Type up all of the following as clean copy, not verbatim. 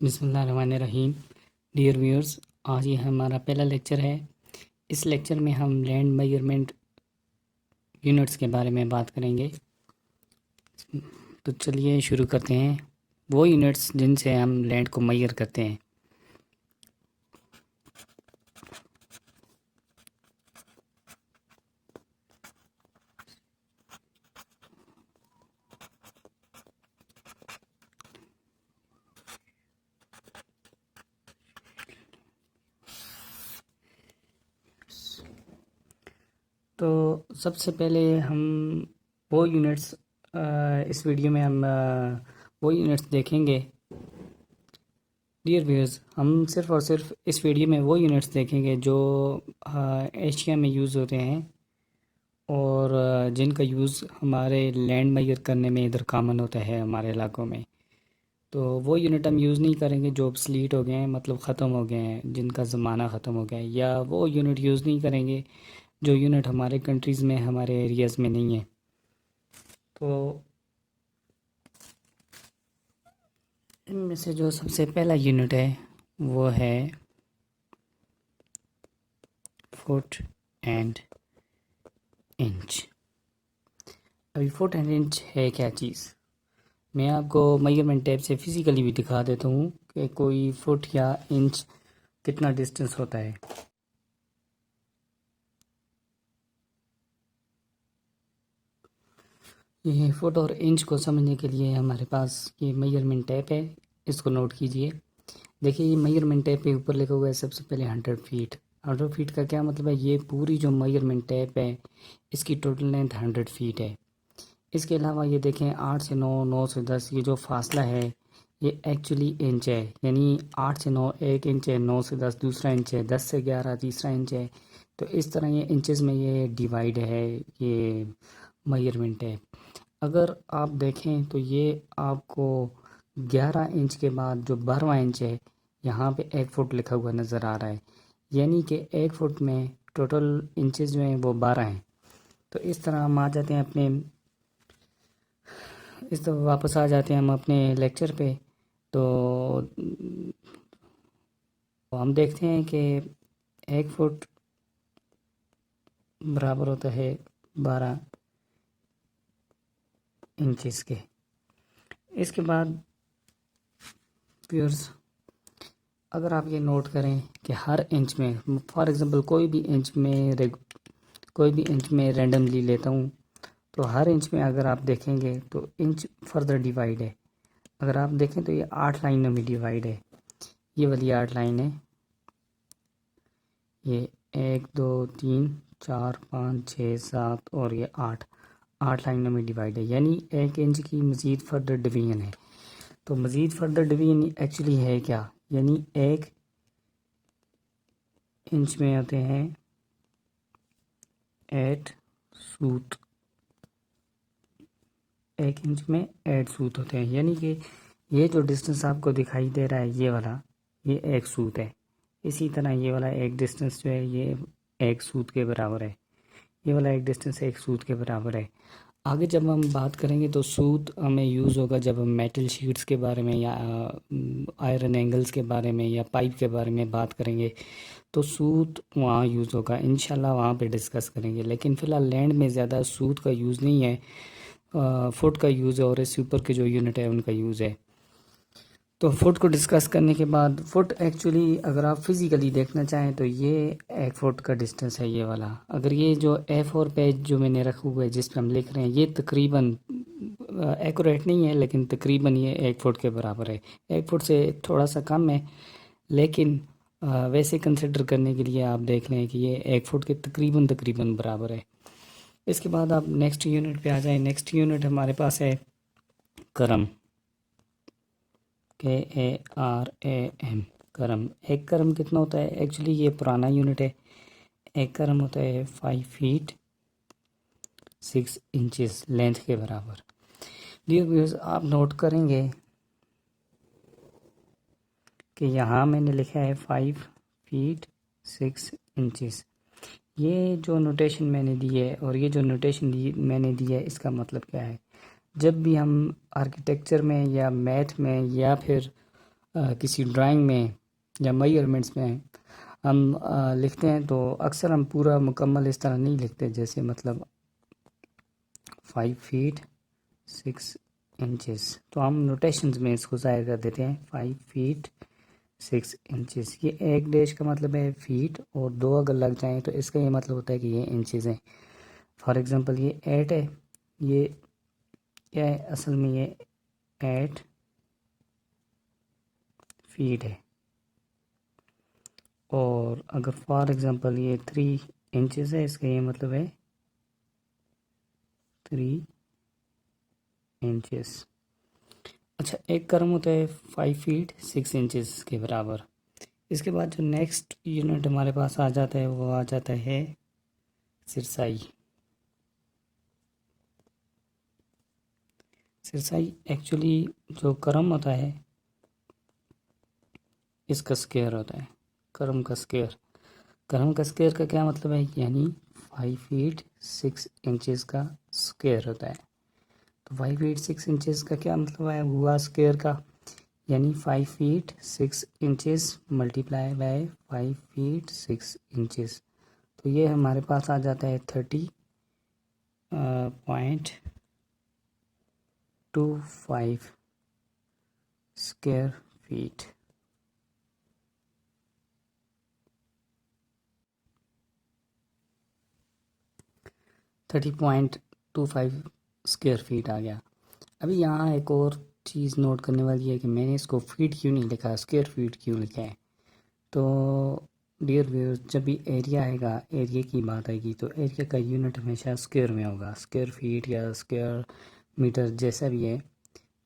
बिस्मिल्लाहिर्रहमानिर्रहीम। Dear viewers, आज ये हमारा पहला लेक्चर है। इस लेक्चर में हम लैंड मेजरमेंट यूनिट्स के बारे में बात करेंगे। तो चलिए शुरू करते हैं। वो यूनिट्स जिनसे हम लैंड को मेजर करते हैं। तो सबसे पहले हम वो यूनिट्स इस वीडियो में हम वो यूनिट्स देखेंगे। डियर व्यूअर्स, हम सिर्फ़ और सिर्फ इस वीडियो में वो यूनिट्स देखेंगे जो एशिया में यूज़ होते हैं और जिनका यूज़ हमारे लैंड मेजर करने में इधर कॉमन होता है हमारे इलाकों में। तो वो यूनिट हम यूज़ नहीं करेंगे जो ऑब्सलीट हो गए हैं, मतलब ख़त्म हो गए हैं, जिनका ज़माना ख़त्म हो गया है, या वो यूनिट यूज़ नहीं करेंगे जो यूनिट हमारे कंट्रीज़ में, हमारे एरियाज़ में नहीं है। तो इनमें से जो सबसे पहला यूनिट है वो है फुट एंड इंच। अभी फुट एंड इंच है क्या चीज़, मैं आपको मेजरमेंट टेप से फ़िज़िकली भी दिखा देता हूँ कि कोई फुट या इंच कितना डिस्टेंस होता है। ये फुट और इंच को समझने के लिए हमारे पास ये मेजरमेंट टेप है, इसको नोट कीजिए। देखिए ये मेजरमेंट टेप पे ऊपर लिखा हुआ है सबसे पहले 100 फीट। 100 फीट का क्या मतलब है, ये पूरी जो मेजरमेंट टेप है इसकी टोटल लेंथ 100 फीट है। इसके अलावा ये देखें 8 से 9, 9 से 10, ये जो फासला है ये एक्चुअली इंच है, यानी 8 से 9 एक इंच है, 9 से 10 दूसरा इंच है, 10 से 11 तीसरा इंच है। तो इस तरह ये इंचेस में ये डिवाइड है ये मेजरमेंट टेप। अगर आप देखें तो ये आपको 11 इंच के बाद जो 12वां इंच है यहाँ पे 1 फुट लिखा हुआ नज़र आ रहा है, यानी कि 1 फुट में टोटल इंचेस जो हैं वो 12 हैं। तो इस तरह हम आ जाते हैं अपने इस तरह वापस आ जाते हैं हम अपने लेक्चर पे। तो हम देखते हैं कि 1 फुट बराबर होता है 12 इंचेस के। इसके बाद व्यूअर्स, अगर आप ये नोट करें कि हर इंच में, फॉर एग्ज़ाम्पल कोई भी इंच में रैंडमली लेता हूँ, तो हर इंच में अगर आप देखेंगे तो इंच फर्दर डिवाइड है। अगर आप देखें तो ये 8 लाइनों में डिवाइड है। ये वाली 8 लाइन है, ये 1 2 3 4 5 6 7 और ये 8 लाइनों में डिवाइड है, यानी 1 इंच की मज़ीद फर्दर डिवीजन है। तो मज़ीद फर्दर डिवीजन एक्चुअली है क्या, यानी 1 इंच में होते हैं 8 सूत, 1 इंच में 8 सूत होते हैं, यानी कि ये जो डिस्टेंस आपको दिखाई दे रहा है ये वाला, ये 1 सूत है। इसी तरह ये वाला एक डिस्टेंस जो है ये 1 सूत के बराबर है, ये वाला एक डिस्टेंस 1 सूत के बराबर है। आगे जब हम बात करेंगे तो सूत हमें यूज़ होगा जब हम मेटल शीट्स के बारे में या आयरन एंगल्स के बारे में या पाइप के बारे में बात करेंगे, तो सूत वहाँ यूज़ होगा, इंशाल्लाह वहाँ पे डिस्कस करेंगे। लेकिन फ़िलहाल लैंड में ज़्यादा सूत का यूज़ नहीं है, फुट का यूज़ है और इससे ऊपर के जो यूनिट है उनका यूज़ है। तो फुट को डिस्कस करने के बाद, फुट एक्चुअली अगर आप फिज़िकली देखना चाहें तो ये 1 फुट का डिस्टेंस है ये वाला। अगर ये जो A4 पेज जो मैंने रखा हुआ है जिस पे हम लिख रहे हैं, ये तकरीबन एक्यूरेट नहीं है लेकिन तकरीबन ये 1 फुट के बराबर है। 1 फुट से थोड़ा सा कम है, लेकिन वैसे कंसिडर करने के लिए आप देख लें कि ये 1 फुट के तकरीबन बराबर है। इसके बाद आप नेक्स्ट यूनिट पे आ जाएं। नेक्स्ट यूनिट हमारे पास है करम, KARAM, करम। एक करम कितना होता है, एक्चुअली ये पुराना यूनिट है। एक करम होता है 5 फीट 6 इंचेस लेंथ के बराबर। डियर व्यूअर्स, आप नोट करेंगे कि यहाँ मैंने लिखा है 5 फीट 6 इंचेस। ये जो नोटेशन मैंने दी है और ये जो नोटेशन मैंने दी है, इसका मतलब क्या है, जब भी हम आर्किटेक्चर में या मैथ में या फिर किसी ड्राइंग में या मेजरमेंट्स में हम लिखते हैं तो अक्सर हम पूरा मुकम्मल इस तरह नहीं लिखते, जैसे मतलब 5 फीट 6 इंचेस, तो हम नोटेशंस में इसको ज़ाहिर कर देते हैं 5 फीट 6 इंचेस। ये एक डैश का मतलब है फीट, और दो अगर लग जाएं तो इसका ये मतलब होता है कि ये इंचेस हैं। फॉर एग्ज़ाम्पल ये 8 है, ये क्या है असल में, ये 8 फीट है। और अगर फॉर एग्ज़ाम्पल ये 3 इंचेस है, इसका ये मतलब है 3 इंचेस। अच्छा, एक क्रम होता है 5 फीट 6 इंचेस के बराबर। इसके बाद जो नेक्स्ट यूनिट हमारे पास आ जाता है वो आ जाता है सिरसाई। सिरसाई एक्चुअली जो क्रम होता है इसका स्क्वायर होता है, क्रम का स्क्वायर। क्रम का स्क्वायर का क्या मतलब है, यानी 5 फीट 6 इंचेस का स्क्वायर होता है। तो 5 फीट 6 इंचेस का क्या मतलब है हुआ स्क्वायर का, यानी 5 feet 6 inches multiply by 5 feet 6 inches. तो ये हमारे पास आ जाता है 30.25 स्क्वायर फीट। 30.25 स्क्वायर फीट आ गया। अभी यहाँ एक और चीज़ नोट करने वाली है कि मैंने इसको फीट क्यों नहीं लिखा, स्क्वायर फीट क्यों लिखा है। तो डियर व्यूअर्स, जब भी एरिया आएगा, एरिया की बात आएगी, तो एरिया का यूनिट हमेशा स्क्वायर में होगा। स्क्वायर फीट या स्क्वायर मीटर जैसा भी है,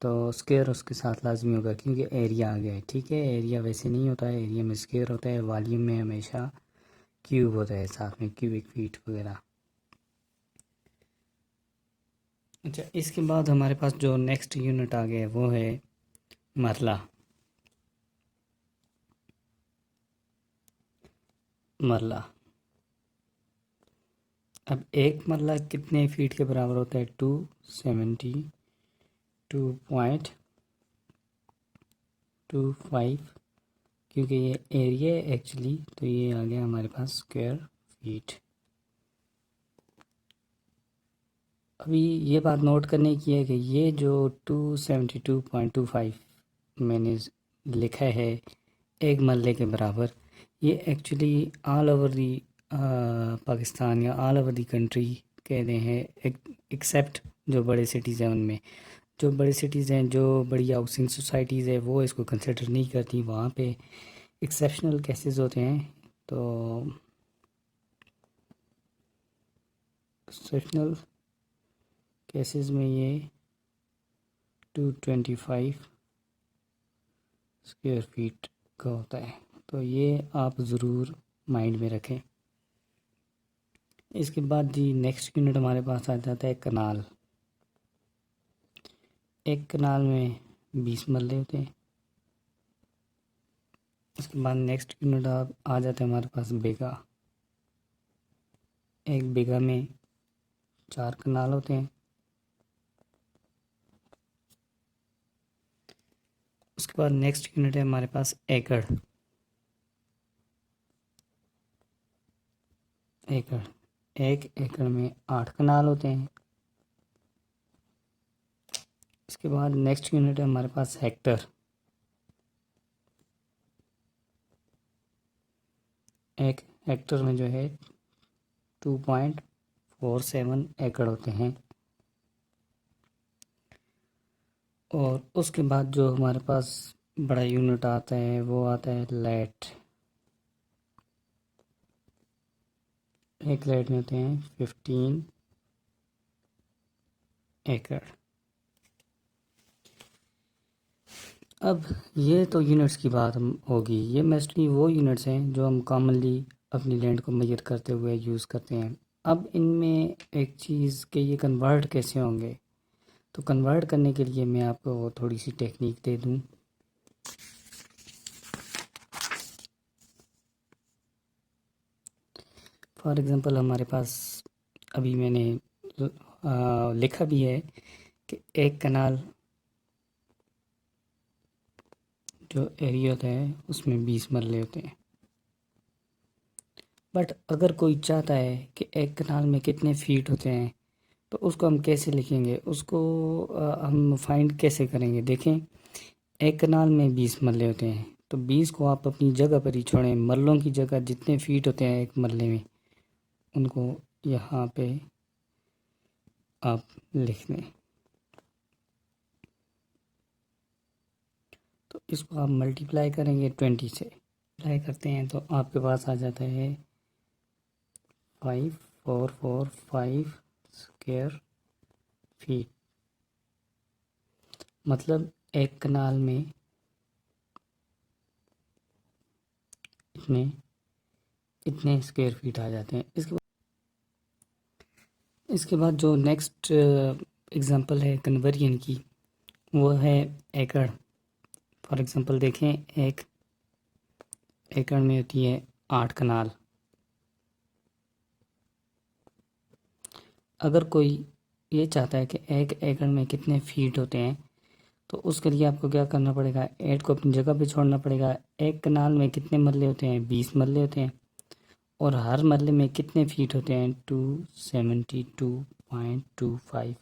तो स्क्वायर उसके साथ लाजमी होगा क्योंकि एरिया आ गया है। ठीक है, एरिया वैसे नहीं होता है, एरिया में स्क्वायर होता है, वॉल्यूम में हमेशा क्यूब होता है साथ में, क्यूबिक फीट वगैरह। अच्छा, इसके बाद हमारे पास जो नेक्स्ट यूनिट आ गया वो है मरला। मरला, अब एक मरला कितने फीट के बराबर होता है, 272.25, क्योंकि ये एरिया है एक्चुअली, तो ये आ गया हमारे पास स्क्वायर फीट। अभी ये बात नोट करने की है कि ये जो 272.25 मैंने लिखा है एक मरले के बराबर, ये actually all over the Pakistan या ऑल ओवर दी कंट्री कहते हैं, एक्सेप्ट जो बड़े सिटीज़ हैं उनमें। जो बड़ी सिटीज़ हैं, जो बड़ी हाउसिंग सोसाइटीज़ है, वो इसको कंसिडर नहीं करती, वहाँ पे एक्सेप्शनल केसेस होते हैं। तो एक्सेप्शनल केसेस में ये 225 स्क्वायर फीट का होता है, तो ये आप ज़रूर माइंड में रखें। इसके बाद जी नेक्स्ट यूनिट हमारे पास आ जाता है कनाल। एक कनाल में 20 मरले होते हैं। इसके बाद नेक्स्ट यूनिट आ जाता है हमारे पास बीघा। एक बीघा में 4 कनाल होते हैं। उसके बाद नेक्स्ट यूनिट है हमारे पास एकड़। एकड़, एक एकड़ में 8 कनाल होते हैं। इसके बाद नेक्स्ट यूनिट है हमारे पास हेक्टर। एक हेक्टर में जो है 2.47 एकड़ होते हैं। और उसके बाद जो हमारे पास बड़ा यूनिट आता है वो आता है लैट। एक लैट में होते हैं 15 एकड़। अब ये तो यूनिट्स की बात होगी, ये मोस्टली वो यूनिट्स हैं जो हम कॉमनली अपनी लैंड को मेजर करते हुए यूज़ करते हैं। अब इनमें एक चीज़ कि ये कन्वर्ट कैसे होंगे, तो कन्वर्ट करने के लिए मैं आपको थोड़ी सी टेक्निक दे दूं। फॉर एग्ज़ाम्पल हमारे पास अभी मैंने लिखा भी है कि एक कनाल जो एरिया होता है उसमें 20 मरले होते हैं। बट अगर कोई चाहता है कि एक कनाल में कितने फीट होते हैं तो उसको हम कैसे लिखेंगे, उसको हम फाइंड कैसे करेंगे। देखें, एक कनाल में 20 मरले होते हैं तो 20 को आप अपनी जगह पर ही छोड़ें, मरलों की जगह जितने फीट होते हैं एक मरले में उनको यहाँ पे आप लिख दें। तो इसको आप मल्टीप्लाई करेंगे 20 से, मल्टीप्लाई करते हैं तो आपके पास आ जाता है 5445 स्क्वायर फीट। मतलब एक कनाल में इतने स्क्वायर फीट आ जाते हैं। इसके बाद जो नेक्स्ट एग्जांपल है कन्वर्जन की, वो है एकड़। फॉर एग्जांपल देखें, एक एकड़ में होती है 8 कनाल। अगर कोई ये चाहता है कि एक एकड़ में कितने फीट होते हैं तो उसके लिए आपको क्या करना पड़ेगा, 8 को अपनी जगह पे छोड़ना पड़ेगा। एक कनाल में कितने मरले होते हैं, 20 मरले होते हैं, और हर मरले में कितने फीट होते हैं, 272.25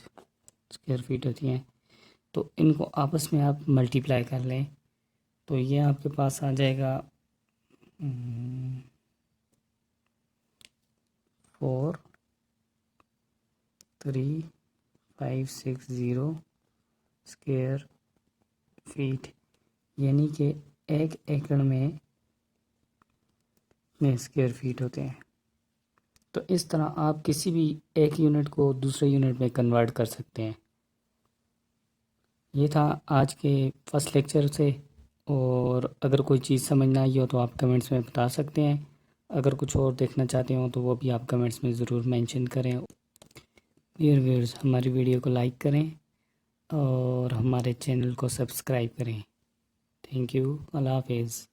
स्क्वायर फीट होती हैं। तो इनको आपस में आप मल्टीप्लाई कर लें तो ये आपके पास आ जाएगा 43560 स्क्वायर फीट, यानी कि एक एकड़ में कितने स्क्वायर फीट होते हैं। तो इस तरह आप किसी भी एक यूनिट को दूसरे यूनिट में कन्वर्ट कर सकते हैं। ये था आज के फर्स्ट लेक्चर से, और अगर कोई चीज़ समझ ना आई हो तो आप कमेंट्स में बता सकते हैं। अगर कुछ और देखना चाहते हो तो वो भी आप कमेंट्स में ज़रूर मेंशन करें। डियर व्यूअर्स, हमारी वीडियो को लाइक करें और हमारे चैनल को सब्सक्राइब करें। Thank you. अल्लाह हाफिज़।